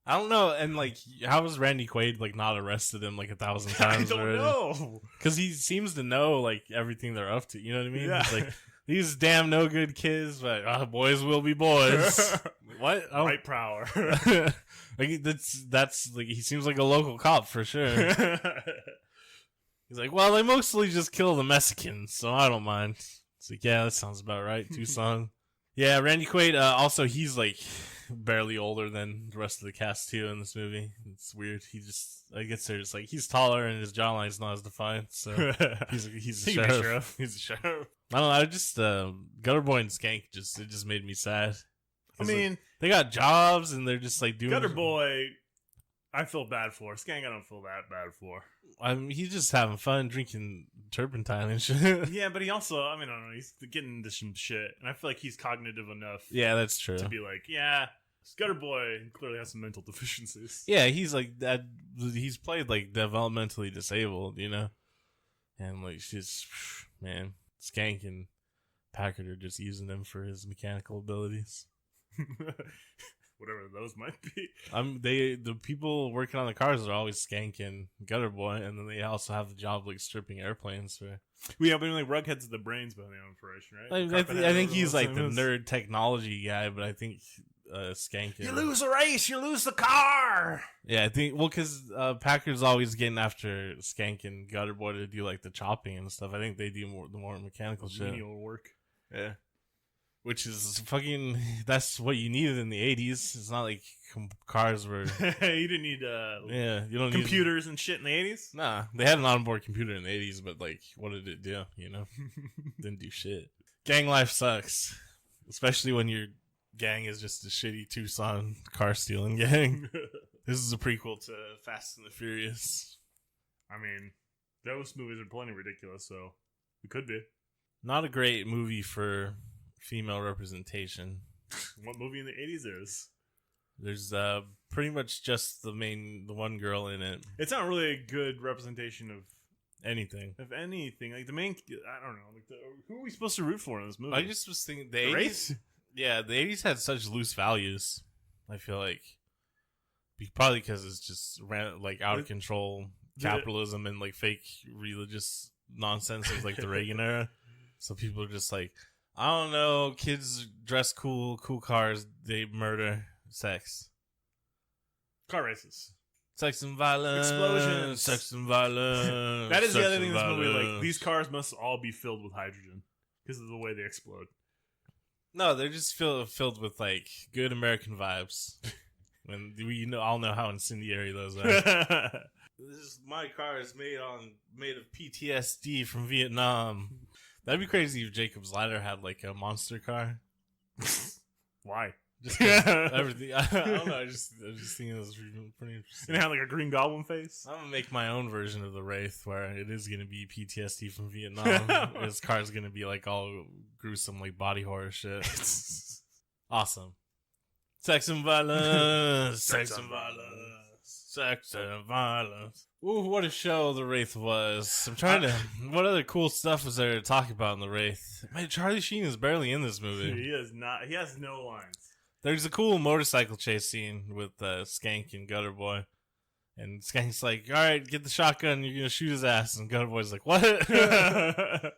I don't know. And like, how was Randy Quaid like not arrested him like 1,000 times? I don't know. Because he seems to know like everything they're up to. You know what I mean? Yeah. It's like, these damn no good kids, but boys will be boys. What? White power. Like that's like, he seems like a local cop for sure. He's like, well, they mostly just kill the Mexicans, so I don't mind. It's like, yeah, that sounds about right. Tucson. Yeah, Randy Quaid, also, he's like barely older than the rest of the cast too in this movie. It's weird. I guess they're just like, he's taller and his jawline's not as defined, so he's a sheriff. He's a sheriff. I don't know, I just, Gutter Boy and Skank it just made me sad. I mean, like, they got jobs and they're just like doing. Gutter Boy, I feel bad for. Skank, I don't feel that bad for. I mean, he's just having fun drinking turpentine and shit. Yeah, but he also, I mean, I don't know, he's getting into some shit, and I feel like he's cognitive enough. Yeah, that's true. To be like, yeah, Gutter Boy clearly has some mental deficiencies. Yeah, he's like that. He's played like developmentally disabled, you know, and like she's man, Skank and Packard are just using him for his mechanical abilities. Whatever those might be. The people working on the cars are always Skank and Gutter Boy, and then they also have the job of like stripping airplanes for. Yeah, but like Rughead's the brains behind the operation, right? I think he's like the nerd technology guy, but I think Skank. You lose a race, you lose the car. Yeah, I think because Packard's always getting after Skank and Gutter Boy to do like the chopping and stuff. I think they do the more mechanical shit. Menial work. Yeah. Which is fucking, that's what you needed in the 80s. It's not like cars were. You didn't need you don't computers and shit in the 80s? Nah, they had an onboard computer in the 80s, but like, what did it do? You know? Didn't do shit. Gang life sucks. Especially when your gang is just a shitty Tucson car stealing gang. This is a prequel to Fast and the Furious. I mean, those movies are plenty ridiculous, so it could be. Not a great movie for female representation. What movie in the 80s is? There's pretty much just the one girl in it. It's not really a good representation of anything. Like the main, I don't know. Like who are we supposed to root for in this movie? I just was thinking the 80s. Wraith? Yeah, the 80s had such loose values. I feel like probably because it's just like out of control capitalism and like fake religious nonsense of like the Reagan era. So people are just like, I don't know, kids dress cool cars, they murder, sex, car races, sex and violence, explosions, sex and violence. That is the other thing in this movie. Like, these cars must all be filled with hydrogen because of the way they explode. No, they're just filled with like good American vibes. And we all know how incendiary those are. My car is made of PTSD from Vietnam. That'd be crazy if Jacob's Ladder had like a monster car. Why? Just everything. I don't know. I was just thinking it was pretty interesting. And it had like a Green Goblin face. I'm gonna make my own version of the Wraith where it is gonna be PTSD from Vietnam. His car's gonna be like all gruesome, like body horror shit. Awesome. Sex and violence. Sex and violence. Sex and violence. Ooh, what a show the Wraith was. I'm trying to... What other cool stuff was there to talk about in the Wraith? Man, Charlie Sheen is barely in this movie. He is not. He has no lines. There's a cool motorcycle chase scene with Skank and Gutter Boy. And Skank's like, alright, get the shotgun, you're gonna shoot his ass. And Gutter Boy's like, what? They're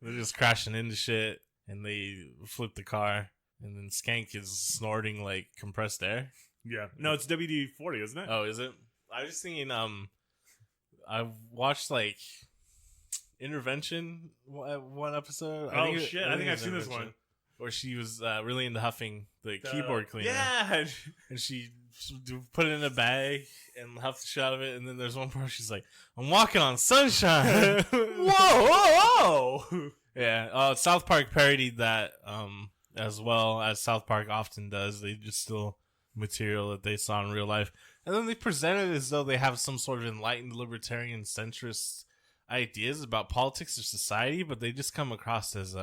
just crashing into shit. And they flip the car. And then Skank is snorting like compressed air. Yeah. No, it's WD-40, isn't it? Oh, is it? I was thinking, I watched like Intervention one episode. I think I've seen this one. Where she was really into huffing the keyboard cleaner. Yeah. And she put it in a bag and huffed the shit out of it. And then there's one part where she's like, I'm walking on sunshine. Whoa. Yeah. South Park parodied that as well, as South Park often does. They just steal material that they saw in real life. And then they present it as though they have some sort of enlightened libertarian centrist ideas about politics or society, but they just come across as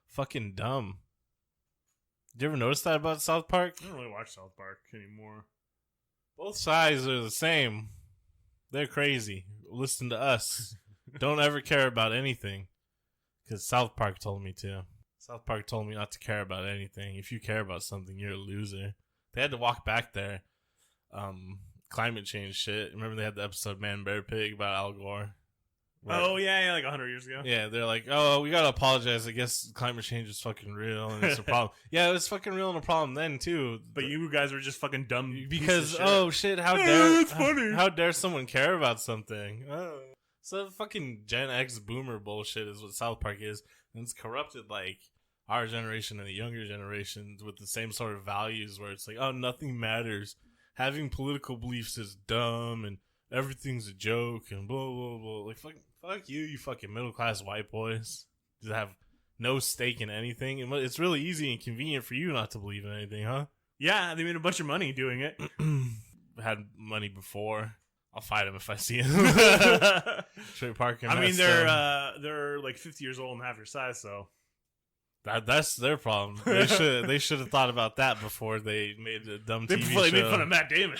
fucking dumb. Did you ever notice that about South Park? I don't really watch South Park anymore. Both sides are the same. They're crazy. Listen to us. Don't ever care about anything. Because South Park told me to. South Park told me not to care about anything. If you care about something, you're a loser. They had to walk back there. Climate change shit. Remember they had the episode Man, Bear, Pig about Al Gore? Right. Oh, yeah, like 100 years ago. Yeah, they're like, oh, we gotta apologize. I guess climate change is fucking real and it's a problem. Yeah, it was fucking real and a problem then, too. But you guys were just fucking dumb. Because, shit, how dare someone care about something? Oh. So fucking Gen X boomer bullshit is what South Park is. And it's corrupted, like, our generation and the younger generations with the same sort of values where it's like, oh, nothing matters. Having political beliefs is dumb and everything's a joke and blah, blah, blah. Like, fuck you fucking middle-class white boys. Just have no stake in anything. And it's really easy and convenient for you not to believe in anything, huh? Yeah, they made a bunch of money doing it. Had money before. I'll fight him if I see him. Trey Parker. I mean, they're like 50 years old and half your size, so... That's their problem. They should have thought about that before they made a dumb TV show. They made fun of Matt Damon.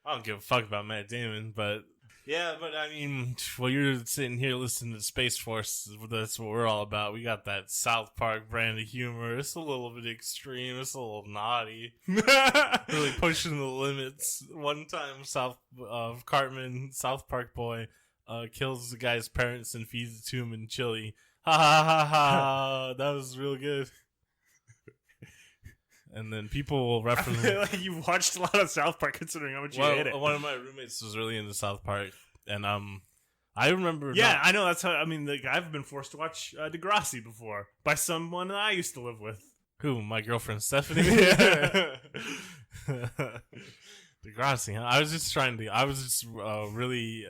I don't give a fuck about Matt Damon, but yeah, but I mean, while you're sitting here listening to Space Force, that's what we're all about. We got that South Park brand of humor. It's a little bit extreme. It's a little naughty. Really pushing the limits. One time, Cartman, South Park boy, kills the guy's parents and feeds it to him in chili. Ha ha ha ha! That was real good. And then people will reference. I feel like you watched a lot of South Park, considering how much you hate it. One of my roommates was really into South Park, and I remember. Yeah, I know. That's how. I mean, I've been forced to watch Degrassi before by someone I used to live with. Who? My girlfriend Stephanie. Degrassi, huh? I was just really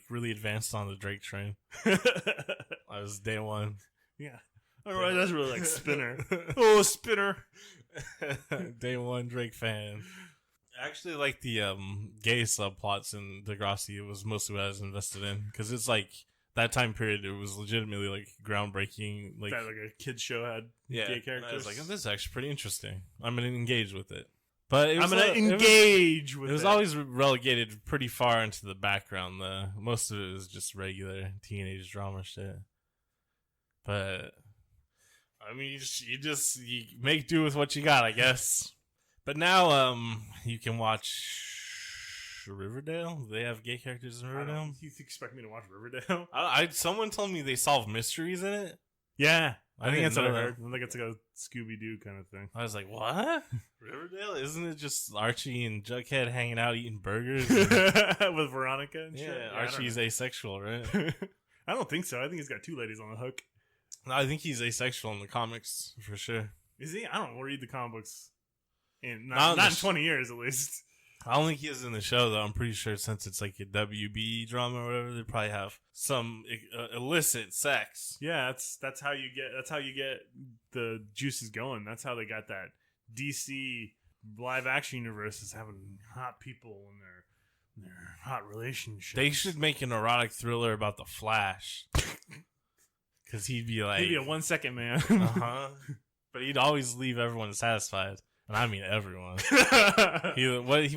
really advanced on the Drake train. I was day one. Yeah. Alright, that's really like Spinner. Oh, Spinner. Day one Drake fan. I actually like the gay subplots in Degrassi. It was mostly what I was invested in. Because it's like that time period, it was legitimately like groundbreaking. Like that, like a kids show had gay characters. I was like, this is actually pretty interesting. I'm gonna engage with it. But I'm gonna engage with it. It was always relegated pretty far into the background. Most of it was just regular teenage drama shit. But I mean, you make do with what you got, I guess. But now, you can watch Riverdale. Do they have gay characters in Riverdale? You expect me to watch Riverdale? Someone told me they solve mysteries in it. Yeah, I think that's what I know heard. I think it's like a Scooby Doo kind of thing. I was like, what? Riverdale? Isn't it just Archie and Jughead hanging out eating burgers? With Veronica and shit? Yeah, Archie's asexual, right? I don't think so. I think he's got two ladies on the hook. No, I think he's asexual in the comics, for sure. Is he? I don't read the comic books. Not in 20 years, at least. I don't think he is in the show, though. I'm pretty sure since it's like a WB drama or whatever, they probably have some illicit sex. Yeah, that's how you get the juices going. That's how they got that DC live action universe, is having hot people in their hot relationships. They should make an erotic thriller about the Flash. Because he'd be like... He'd be a 1 second man. Uh-huh. But he'd always leave everyone satisfied. And I mean everyone.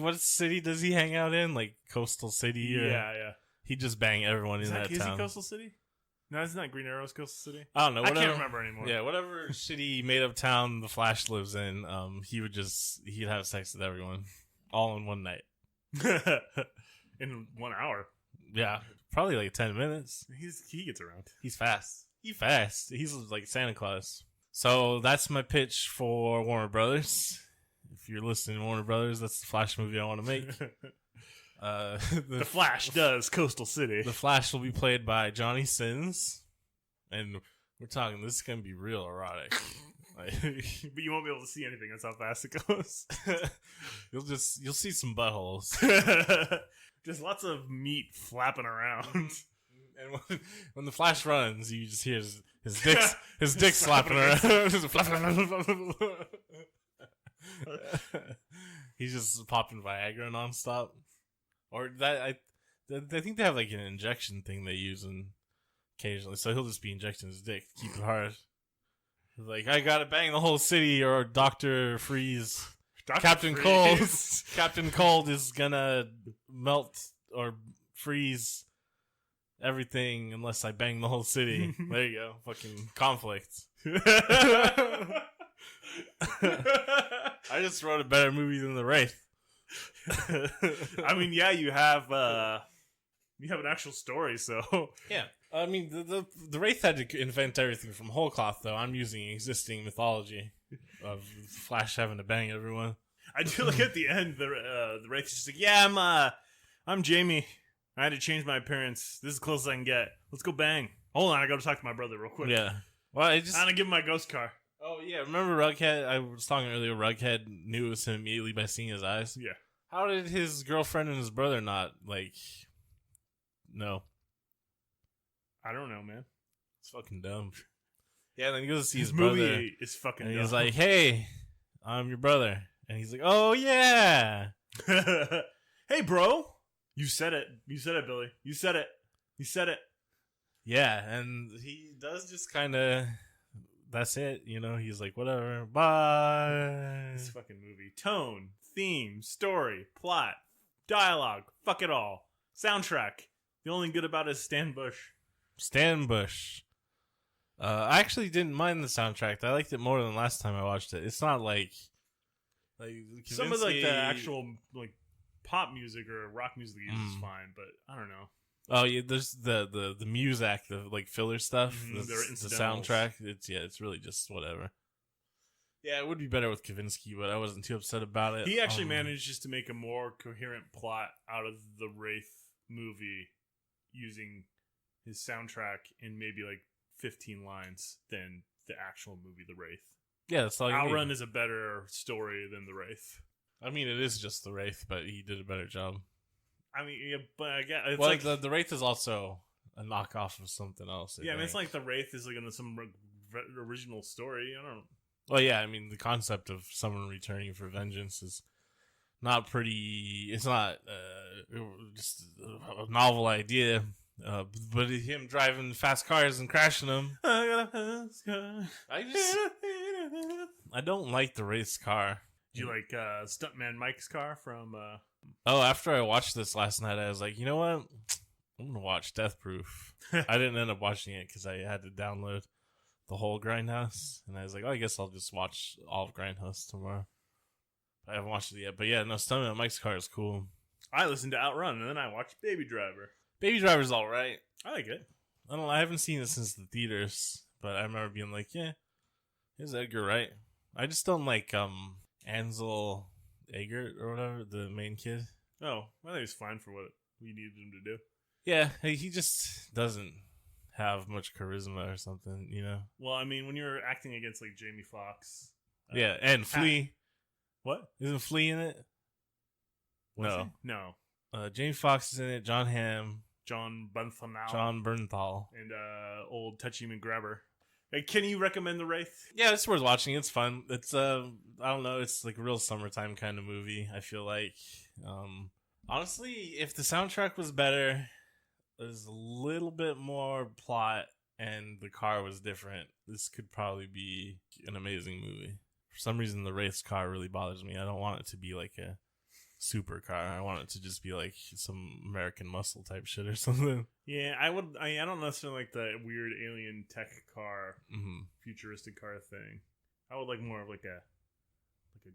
What city does he hang out in? Like Coastal City? Or yeah. He'd just bang everyone in that town. Is he Coastal City? No, it's not Green Arrow's Coastal City. I don't know. I can't remember anymore. Yeah, whatever shitty made up town the Flash lives in, he'd have sex with everyone. All in one night. In 1 hour. Yeah. Probably like 10 minutes. He gets around. He's fast. He's like Santa Claus. So that's my pitch for Warner Brothers. If you're listening to Warner Brothers, that's the Flash movie I want to make. The Flash does Coastal City. The Flash will be played by Johnny Sins. And we're talking, this is going to be real erotic. But you won't be able to see anything. That's how fast it goes. You'll see some buttholes. Just lots of meat flapping around. And when the Flash runs, you just hear his dick slapping around. He's just popping Viagra nonstop. Or I think they have like an injection thing they use occasionally, so he'll just be injecting his dick to keep it hard. Like, I gotta bang the whole city, or Dr. Freeze. Captain Cold is gonna melt or freeze everything unless I bang the whole city. There you go. Fucking conflict. I just wrote a better movie than The Wraith. I mean, yeah, you have an actual story, so yeah. I mean, the Wraith had to invent everything from whole cloth, though. I'm using existing mythology of Flash having to bang everyone. I do like at the end, the Wraith is just like, yeah, I'm Jamie. I had to change my appearance. This is as close as I can get. Let's go bang. Hold on, I gotta talk to my brother real quick. Yeah. Well, I'm gonna give him my ghost car. Oh, yeah. Remember Rughead? I was talking earlier. Rughead knew it was him immediately by seeing his eyes. Yeah. How did his girlfriend and his brother not, no? I don't know, man. It's fucking dumb. Yeah, then he goes to see his movie brother. Is fucking and dumb. He's like, hey, I'm your brother. And he's like, oh, yeah. Hey, bro. You said it. You said it, Billy. You said it. You said it. Yeah, and he does just kind of... That's it, he's like, whatever, bye. This fucking movie. Tone, theme, story, plot, dialogue, fuck it all. Soundtrack. The only good about it is Stan Bush. Stan Bush. I actually didn't mind the soundtrack. I liked it more than last time I watched it. It's not like Kavinsky... Some of the actual pop music or rock music they use is fine, but I don't know. Oh yeah, there's the Muzak, the filler stuff. The soundtrack. It's really just whatever. Yeah, it would be better with Kavinsky, but I wasn't too upset about it. He actually managed just to make a more coherent plot out of the Wraith movie using his soundtrack in maybe 15 lines than the actual movie The Wraith. Yeah, that's all. Outrun is a better story than The Wraith. I mean, it is just The Wraith, but he did a better job. I mean, yeah, but I guess it's the Wraith is also a knockoff of something else. I mean, it's like the Wraith is in some original story. I don't know. Well, yeah, I mean, the concept of someone returning for vengeance is not pretty. It's not just a novel idea. But him driving fast cars and crashing them. I got a fast car. I don't like the Wraith's car. Do you like Stuntman Mike's car from? Oh, after I watched this last night, I was like, you know what? I'm gonna watch Death Proof. I didn't end up watching it because I had to download the whole Grindhouse, and I was like, oh, I guess I'll just watch all of Grindhouse tomorrow. I haven't watched it yet, but yeah, no, Stuntman Mike's car is cool. I listened to Outrun, and then I watched Baby Driver. Baby Driver's all right. I like it. I don't know. I haven't seen it since the theaters, but I remember being like, yeah, here's Edgar Wright. I just don't like Ansel Elgort or whatever, the main kid. Oh, I think he's fine for what we needed him to do. Yeah, he just doesn't have much charisma or something, you know? Well, I mean, when you're acting against like Jamie Foxx. Yeah, and Flea. What? Isn't Flea in it? No. No. Jamie Foxx is in it, John Hamm. John Bernthal. And old Touchy McGrabber. Hey, can you recommend The Wraith? Yeah, it's worth watching. It's fun. It's I don't know, it's like a real summertime kind of movie, I feel like. Honestly, if the soundtrack was better, there's a little bit more plot, and the car was different, this could probably be an amazing movie. For some reason, the Wraith's car really bothers me. I don't want it to be like a supercar. I want it to just be like some American Muscle type shit or something. Yeah, I don't necessarily like the weird alien tech car, futuristic car thing. I would like more of like a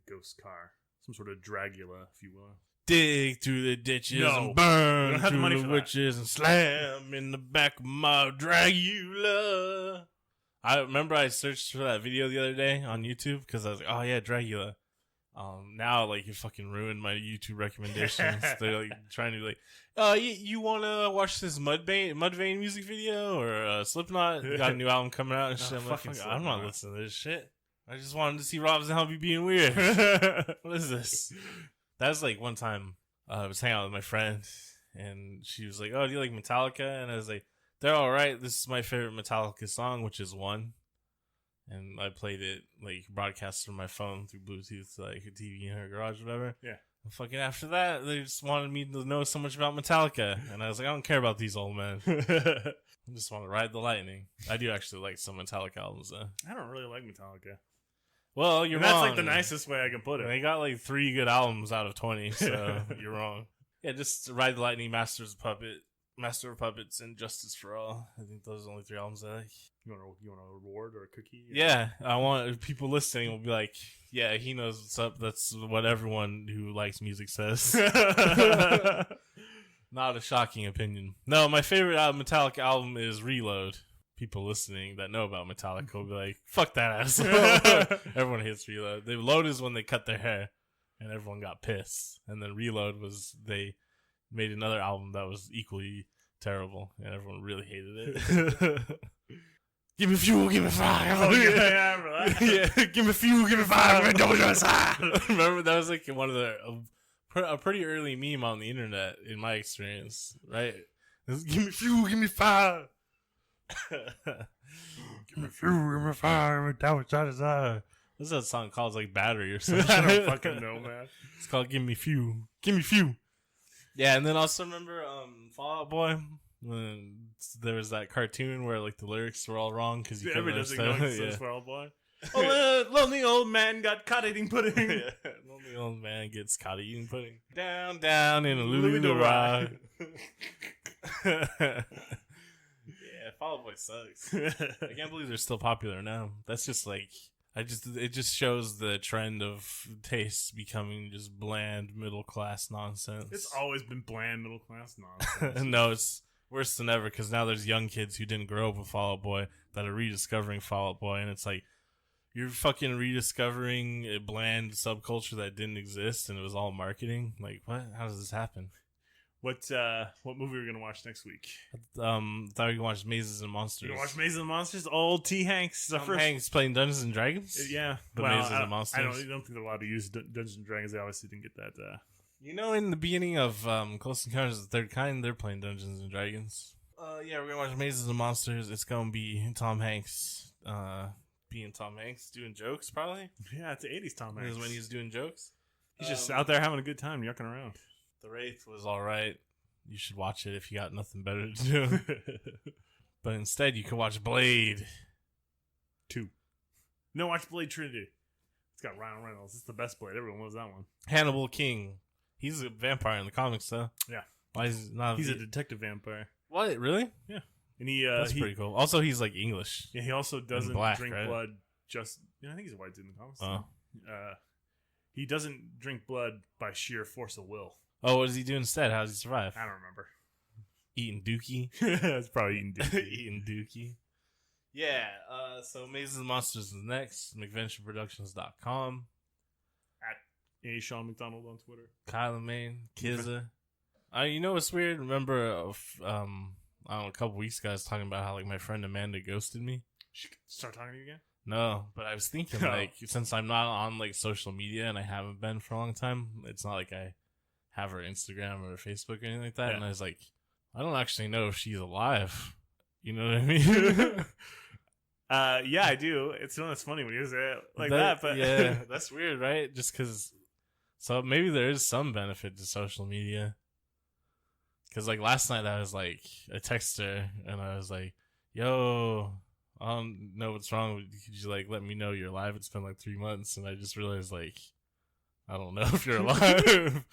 ghost car, some sort of Dragula, if you will. Dig through the ditches and burn through the witches and slam in the back of my Dragula. I remember I searched for that video the other day on YouTube because I was like, oh yeah, Dragula. Now like you fucking ruined my YouTube recommendations. They're like trying to be like, you want to watch this Mudvayne music video or Slipknot got a new album coming out and shit. I'm like, I'm not listening to this shit. I just wanted to see Rob Zombie being weird. What is this? That was like one time I was hanging out with my friend and she was like, oh, do you like Metallica? And I was like, they're all right. This is my favorite Metallica song, which is One. And I played it, like, broadcast from my phone through Bluetooth to, like, a TV in her garage or whatever. Yeah. And fucking after that, they just wanted me to know so much about Metallica. And I was like, I don't care about these old men. I just want to ride the lightning. I do actually like some Metallica albums, though. I don't really like Metallica. Well, you're wrong. That's, like, the nicest way I can put it. They got, like, 3 good albums out of 20, so you're wrong. Yeah, just Ride the Lightning, Master of Puppets, and Justice for All. I think those are the only 3 albums I like. You want a reward or a cookie? Yeah, I want people listening will be like, yeah, he knows what's up. That's what everyone who likes music says. Not a shocking opinion. No, my favorite Metallica album is Reload. People listening that know about Metallica will be like, fuck that asshole. Everyone hates Reload. The Load is when they cut their hair, and everyone got pissed. And then Reload was they made another album that was equally terrible, and everyone really hated it. Give me fuel, give me fire. Oh, yeah, I remember that. Yeah, give me fuel, give me fire. Remember, that was like one of a pretty early meme on the internet, in my experience, right? Give me fuel, give me fire. Give me fuel, give me fire. What's that song called? It's like Battery or something. I don't fucking know, man. It's called Give Me Fuel. Give me fuel. Yeah, and then also remember Fall Out Boy, when there was that cartoon where like the lyrics were all wrong because you couldn't understand. Yeah. Fall Out Boy. Oh, lonely old man got caught eating pudding. Yeah. Lonely old man gets caught eating pudding. Down in a Louis Ride. Yeah, Fall Out Boy sucks. I can't believe they're still popular now. That's just like it just shows the trend of tastes becoming just bland middle class nonsense. It's always been bland middle class nonsense. No, it's worse than ever because now there's young kids who didn't grow up with Fall Out Boy that are rediscovering Fall Out Boy, and it's like you're fucking rediscovering a bland subculture that didn't exist and it was all marketing. Like, what? How does this happen? What movie are we gonna watch next week? Thought we could watch Mazes and Monsters. You gonna watch Mazes and Monsters? Old T. Hanks. Tom Hanks playing Dungeons and Dragons. Yeah, but Mazes and Monsters. I don't think they're allowed to use Dungeons and Dragons. They obviously didn't get that. You know, in the beginning of Close Encounters of the Third Kind, they're playing Dungeons and Dragons. Yeah, we're gonna watch Mazes and Monsters. It's gonna be Tom Hanks, being Tom Hanks, doing jokes probably. Yeah, it's the 80s Tom Hanks. This is when he's doing jokes. He's just out there having a good time, yucking around. The Wraith was all right. you should watch it if you got nothing better to do. But instead, you can watch Blade 2. No, watch Blade Trinity. It's got Ryan Reynolds. It's the best Blade. Everyone loves that one. Hannibal King. He's a vampire in the comics, though. Yeah. Why is he not? He's a detective vampire. What? Really? Yeah. And he that's pretty cool. Also, he's like English. Yeah, he also doesn't drink right? blood. Just I think he's a white dude in the comics. Oh. He doesn't drink blood by sheer force of will. Oh, what does he do instead? How does he survive? I don't remember. Eating dookie. It's probably eating dookie. Eating dookie. Yeah. So Mazes and Monsters is next. McVentureProductions.com. At A. Sean McDonald on Twitter. Kyla Main. Kizza. You know what's weird? Remember, I don't know, a couple weeks ago I was talking about how like my friend Amanda ghosted me. She start talking to you again? No, but I was thinking like since I'm not on like social media and I haven't been for a long time, it's not like I have her Instagram or Facebook or anything like that. Yeah. And I was like, I don't actually know if she's alive. You know what I mean? Yeah, I do. It's funny when you say it like that, but yeah, that's weird, right? Just because. So maybe there is some benefit to social media. Because like last night I was like, I texted her and I was like, yo, I don't know what's wrong. Could you like let me know you're alive? It's been like 3 months. And I just realized like, I don't know if you're alive.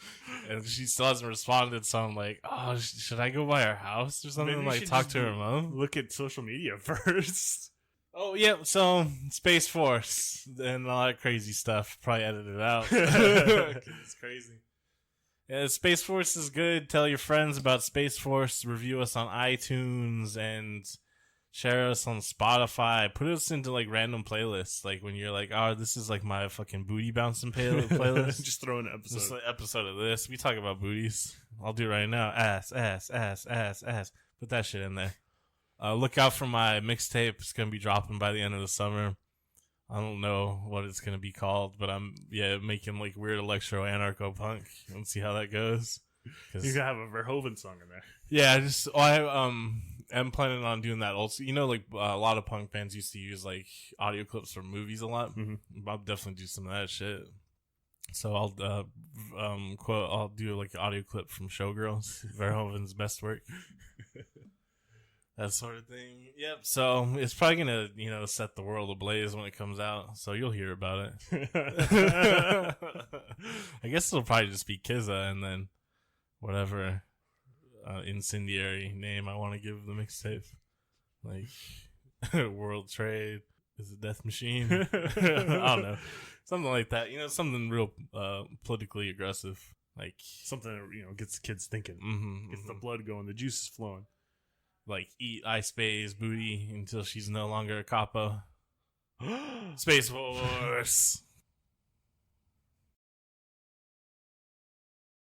And she still hasn't responded. So I'm like, oh, should I go by her house or something? Maybe like talk to her mom? Look at social media first. Oh, yeah. So Space Force and all that crazy stuff. Probably edit it out. It's crazy. Yeah, Space Force is good. Tell your friends about Space Force. Review us on iTunes and share us on Spotify. Put us into like random playlists. Like when you're like, oh, this is like my fucking booty bouncing playlist. Just throw an episode. Just an episode of this. We talk about booties. I'll do it right now. Ass, ass, ass, ass, ass. Put that shit in there. Look out for my mixtape. It's going to be dropping by the end of the summer. I don't know what it's going to be called, but I'm making like weird electro anarcho punk. Let's see how that goes. You gotta have a Verhoeven song in there. Yeah, I'm planning on doing that also. You know, like a lot of punk bands used to use like audio clips from movies a lot. Mm-hmm. I'll definitely do some of that shit. So I'll do like an audio clip from Showgirls, Verhoeven's best work. That sort of thing. Yep. So it's probably gonna, set the world ablaze when it comes out. So you'll hear about it. I guess it'll probably just be Kizza and then whatever incendiary name I want to give the mixtape, like World Trade is a Death Machine. I don't know, something like that. Something real politically aggressive, like something that gets the kids thinking, gets the blood going, the juice is flowing. Like eat Ice Bay's booty until she's no longer a capo. Space Force.